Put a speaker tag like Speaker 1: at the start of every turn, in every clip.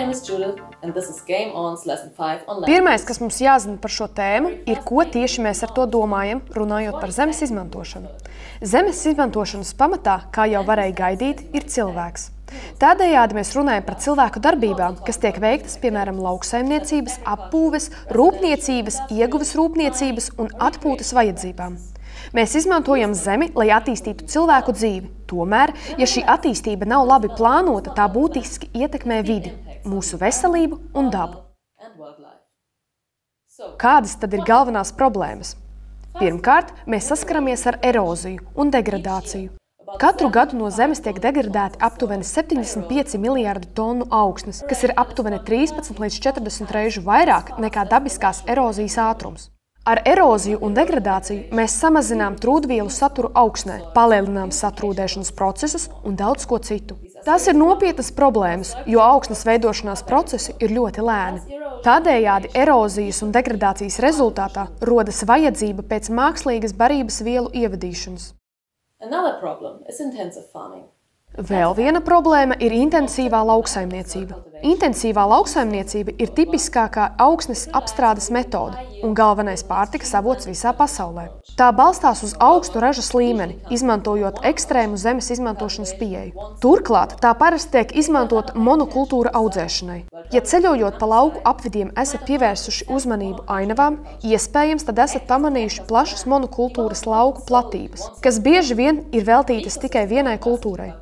Speaker 1: name is Judith, and this is Game On's Lesson 5 on Land.
Speaker 2: Pirmais, kas mums jāzina par šo tēmu, ir, ko tieši mēs ar to domājam, runājot par zemes izmantošanu. Zemes izmantošanas pamatā, kā jau varēja gaidīt, ir cilvēks. Tādējādi mēs runājam par cilvēku darbībām, kas tiek veiktas, piemēram, lauksaimniecības, apbūves, rūpniecības, ieguves rūpniecības un atpūtas vajadzībām. Mēs izmantojam zemi, lai attīstītu cilvēku dzīvi. Tomēr, ja šī attīstība nav labi plānota, tā būtiski ietekmē vidi, mūsu veselību un dabu. Kādas tad ir galvenās problēmas? Pirmkārt, mēs saskaramies ar eroziju un degradāciju. Katru gadu no zemes tiek degradēti aptuveni 75 miljārdi tonu augsnes, kas ir aptuveni 13 līdz 40 reižu vairāk nekā dabiskās erozijas ātrums. Ar eroziju un degradāciju mēs samazinām trūdvielu saturu augsnē, palielinām satrūdēšanas procesus un daudz ko citu. Tās ir nopietnas problēmas, jo augsnes veidošanās procesi ir ļoti lēni. Tādējādi erozijas un degradācijas rezultātā rodas vajadzība pēc mākslīgas barības vielu ievadīšanas. Vēl viena problēma ir intensīvā lauksaimniecība. Intensīvā lauksaimniecība ir tipiskākā augsnes apstrādes metode un galvenais pārtikas avots visā pasaulē. Tā balstās uz augstu ražas līmeni, izmantojot ekstrēmu zemes izmantošanas pieeju. Turklāt tā parasti tiek izmantota monokultūra audzēšanai. Ja ceļojot pa lauku apvidiem esat pievērsuši uzmanību ainavām, iespējams tad esat pamanījuši plašas monokultūras lauku platības, kas bieži vien ir veltītas tikai vienai kultūrai.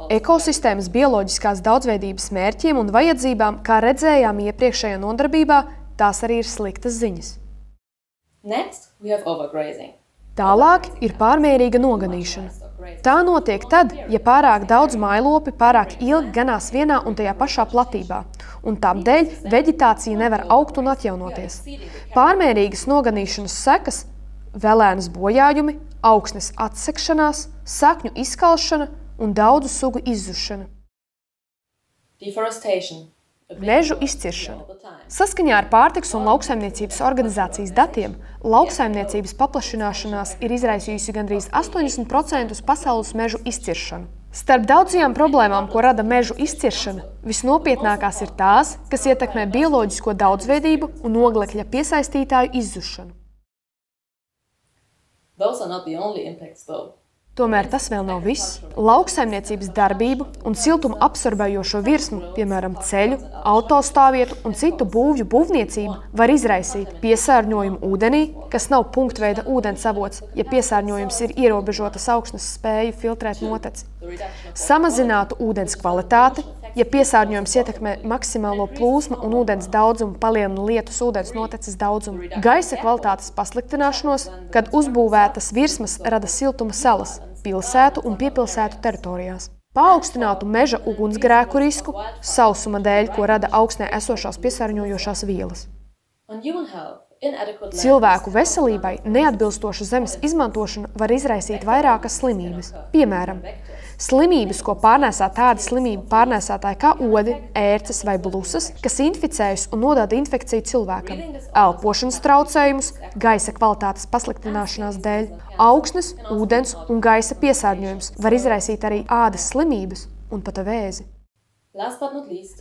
Speaker 2: Ekosistēmas bioloģiskās daudzveidības mērķiem un vajadzībām, kā redzējām iepriekšējā nodarbībā, tās arī ir sliktas ziņas. Tālāk ir pārmērīga noganīšana. Tā notiek tad, ja pārāk daudz mājlopi pārāk ilgi ganās vienā un tajā pašā platībā, un tādēļ veģetācija nevar augt un atjaunoties. Pārmērīgas noganīšanas sekas – velēnas bojājumi, augsnes atsekšanās, sakņu izkalšana un daudzu sugu izzušana. Mežu izciršana. Saskaņā ar Pārtikas un lauksaimniecības organizācijas datiem, lauksaimniecības paplašināšanās ir izraisījusi gandrīz 80% pasaules mežu izciršanu. Starp daudzajām problēmām, ko rada mežu izciršana, visnopietnākās ir tās, kas ietekmē bioloģisko daudzveidību un oglekļa piesaistītāju izzušanu. Tomēr tas vēl nav viss. Lauksaimniecības darbību un siltumu absorbējošo virsmu, piemēram, ceļu, autostāvvietu un citu būvju būvniecību, var izraisīt piesārņojumu ūdenī, kas nav punktveida ūdens avots, ja piesārņojums ir ierobežotas augsnes spēju filtrēt noteci. Samazinātu ūdens kvalitāti, ja piesārņojums ietekmē maksimālo plūsmu un ūdens daudzumu, palielina lietus ūdens noteces daudzumu. Gaisa kvalitātes pasliktināšanos, kad uzbūvētas virsmas rada siltuma salas pilsētu un piepilsētu teritorijās. Paaugstinātu meža ugunsgrēku risku, sausuma dēļ, ko rada augsnē esošās piesārņojošās vielas. Cilvēku veselībai neatbilstoša zemes izmantošana var izraisīt vairākas slimības. Piemēram, slimības, ko pārnēsā tādi slimību pārnēsātāji kā odi, ērces vai blusas, kas inficējas un nodada infekciju cilvēkam, elpošanas traucējumus, gaisa kvalitātes pasliktināšanās dēļ, augsnes, ūdens un gaisa piesārņojums var izraisīt arī ādas slimības un pat vēzi.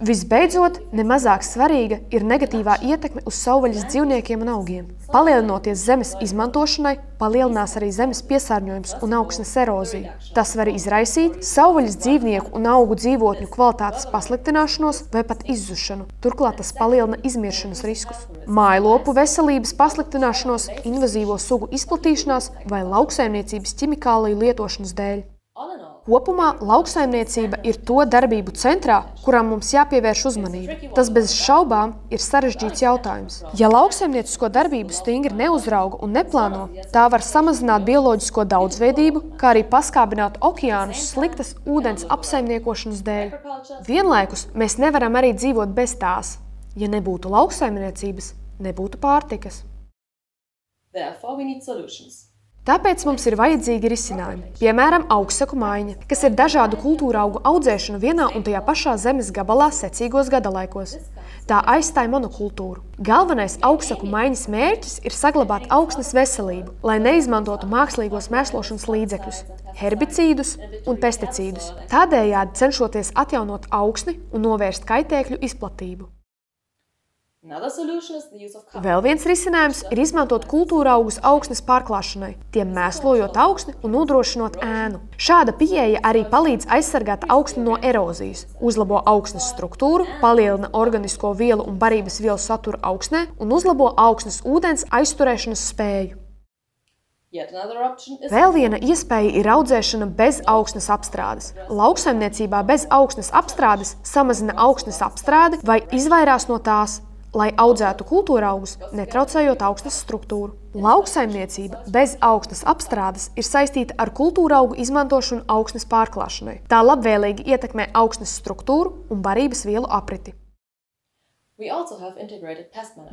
Speaker 2: Visbeidzot, nemazāk svarīga ir negatīvā ietekme uz savvaļas dzīvniekiem un augiem. Palielinoties zemes izmantošanai, palielinās arī zemes piesārņojums un augsnes erozija. Tas var izraisīt savvaļas dzīvnieku un augu dzīvotņu kvalitātes pasliktināšanos vai pat izzušanu. Turklāt tas palielina izmiršanas riskus. Mājlopu veselības pasliktināšanos, invazīvo sugu izplatīšanās vai lauksaimniecības ķimikāliju lietošanas dēļ. Kopumā lauksaimniecība ir to darbību centrā, kurām mums jāpievērš uzmanība. Tas bez šaubām ir sarežģīts jautājums. Ja lauksaimniecisko darbību stingri neuzrauga un neplāno, tā var samazināt bioloģisko daudzveidību, kā arī paskābināt okeānus sliktas ūdens apsaimniekošanas dēļ. Vienlaikus mēs nevaram arī dzīvot bez tās. Ja nebūtu lauksaimniecības, nebūtu pārtikas. Tāpēc mums ir vajadzīgi risinājumi, piemēram, augstsaku maiņa, kas ir dažādu kultūraugu audzēšana vienā un tajā pašā zemes gabalā secīgos gadalaikos. Tā aizstāja monokultūru. Galvenais augstsaku maiņas mērķis ir saglabāt augsnes veselību, lai neizmantotu mākslīgos mēslošanas līdzekļus, herbicīdus un pesticīdus, tādējādi cenšoties atjaunot augsni un novērst kaitēkļu izplatību. Vēl viens risinājums ir izmantot kultūraugus augsnes pārklāšanai, tiem mēslojot augsni un nodrošinot ēnu. Šāda pieeja arī palīdz aizsargāt augsni no erozijas, uzlabo augsnes struktūru, palielina organisko vielu un barības vielu saturu augsnē un uzlabo augsnes ūdens aizturēšanas spēju. Vēl viena iespēja ir audzēšana bez augsnes apstrādes. Lauksaimniecībā bez augsnes apstrādes samazina augsnes apstrādi vai izvairās no tās, lai audzētu kultūraugus, netraucējot augsnes struktūru. Lauksaimniecība bez augsnes apstrādes ir saistīta ar kultūraugu izmantošanu augsnes pārklāšanai. Tā labvēlīgi ietekmē augsnes struktūru un barības vielu apriti.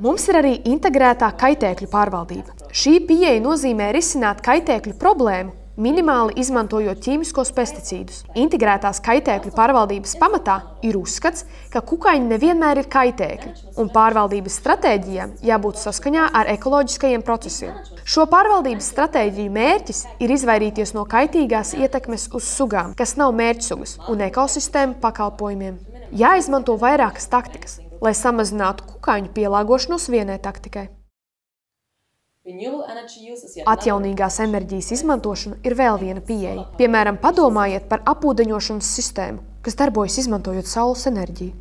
Speaker 2: Mums ir arī integrētā kaitēkļu pārvaldība. Šī pieeja nozīmē risināt kaitēkļu problēmu, minimāli izmantojot ķīmiskos pesticīdus. Integrētās kaitēkļu pārvaldības pamatā ir uzskats, ka kukaiņi nevienmēr ir kaitēkļi, un pārvaldības stratēģijām jābūt saskaņā ar ekoloģiskajiem procesiem. Šo pārvaldības stratēģiju mērķis ir izvairīties no kaitīgās ietekmes uz sugām, kas nav mērķsugas, un ekosistēmu pakalpojumiem. Jāizmanto vairākas taktikas, lai samazinātu kukaiņu pielāgošanos vienai taktikai. Atjaunīgās enerģijas izmantošana ir vēl viena pieeja. Piemēram, padomājiet par apūdeņošanas sistēmu, kas darbojas izmantojot saules enerģiju.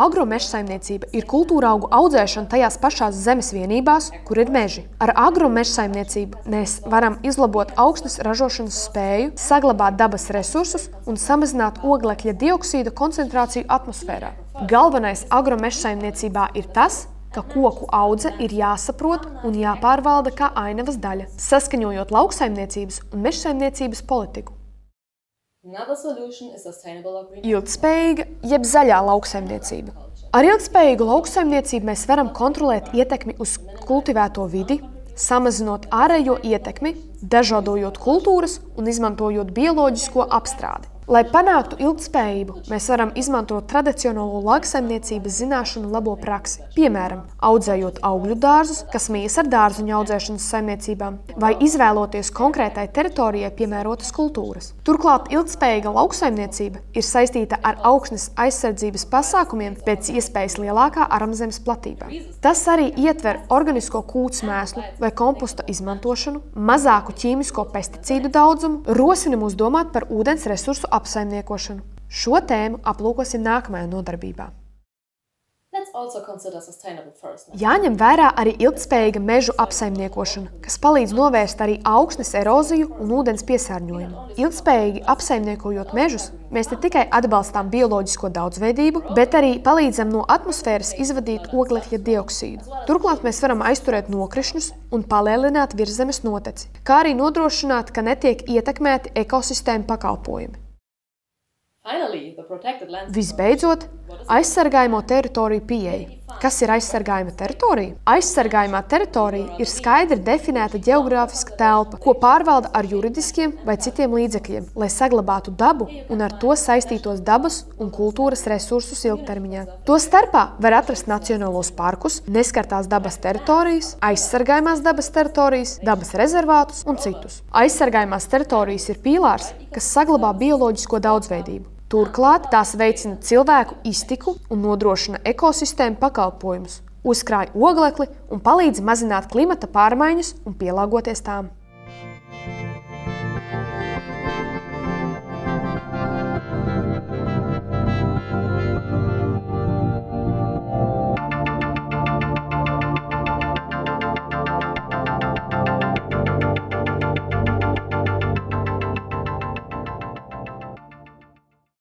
Speaker 2: Agromežsaimniecība ir kultūraugu audzēšana tajās pašās zemes vienībās, kur ir meži. Ar agromežsaimniecību mēs varam izlabot augsnes ražošanas spēju, saglabāt dabas resursus un samazināt oglekļa dioksīda koncentrāciju atmosfērā. Galvenais agromežsaimniecībā ir tas, ka koku audze ir jāsaprot un jāpārvalda kā ainavas daļa, saskaņojot lauksaimniecības un mežsaimniecības politiku. Ilgtspējīga jeb zaļā lauksaimniecība. Ar ilgtspējīgu lauksaimniecību mēs varam kontrolēt ietekmi uz kultivēto vidi, samazinot ārējo ietekmi, dažādojot kultūras un izmantojot bioloģisko apstrādi. Lai panāktu ilgtspējību, mēs varam izmantot tradicionālo lauksaimniecības zināšanu labo praksi. Piemēram, audzējot augļu dārzus, kas mijas ar dārzuņu audzēšanas saimniecībām, vai izvēloties konkrētai teritorijai piemērotas kultūras. Turklāt ilgtspējīga lauksaimniecība ir saistīta ar augsnes aizsardzības pasākumiem pēc iespējas lielākā aramzemes platībā. Tas arī ietver organisko kūts mēslu vai komposta izmantošanu, mazāku ķīmisko pesticīdu daudzumu, rosina mūs domāt par ūdens resursu apsaimniekošanu. Šo tēmu aplūkosim nākamajā nodarbībā. Jāņem vērā arī ilgtspējīga mežu apsaimniekošana, kas palīdz novērst arī augsnes eroziju un ūdens piesārņojumu. Ilgtspējīgi apsaimniekojot mežus, mēs ne tikai atbalstām bioloģisko daudzveidību, bet arī palīdzam no atmosfēras izvadīt oglekļa dioksīdu. Turklāt mēs varam aizturēt nokrišņus un palielināt virszemes noteci, kā arī nodrošināt, ka netiek ietekmēti ekosistēmu pakalpojumi. Visbeidzot, aizsargājamo teritoriju pieeja. Kas ir aizsargājama teritorija? Aizsargājamā teritorija ir skaidri definēta ģeogrāfiska telpa, ko pārvalda ar juridiskiem vai citiem līdzekļiem, lai saglabātu dabu un ar to saistītos dabas un kultūras resursus ilgtermiņā. To starpā var atrast nacionālos parkus, neskartās dabas teritorijas, aizsargājamās dabas teritorijas, dabas rezervātus un citus. Aizsargājamās teritorijas ir pīlārs, kas saglabā bioloģisko daudzveidību. Turklāt tās veicina cilvēku iztiku un nodrošina ekosistēmu pakalpojumus, uzkrāj oglekli un palīdz mazināt klimata pārmaiņas un pielāgoties tām.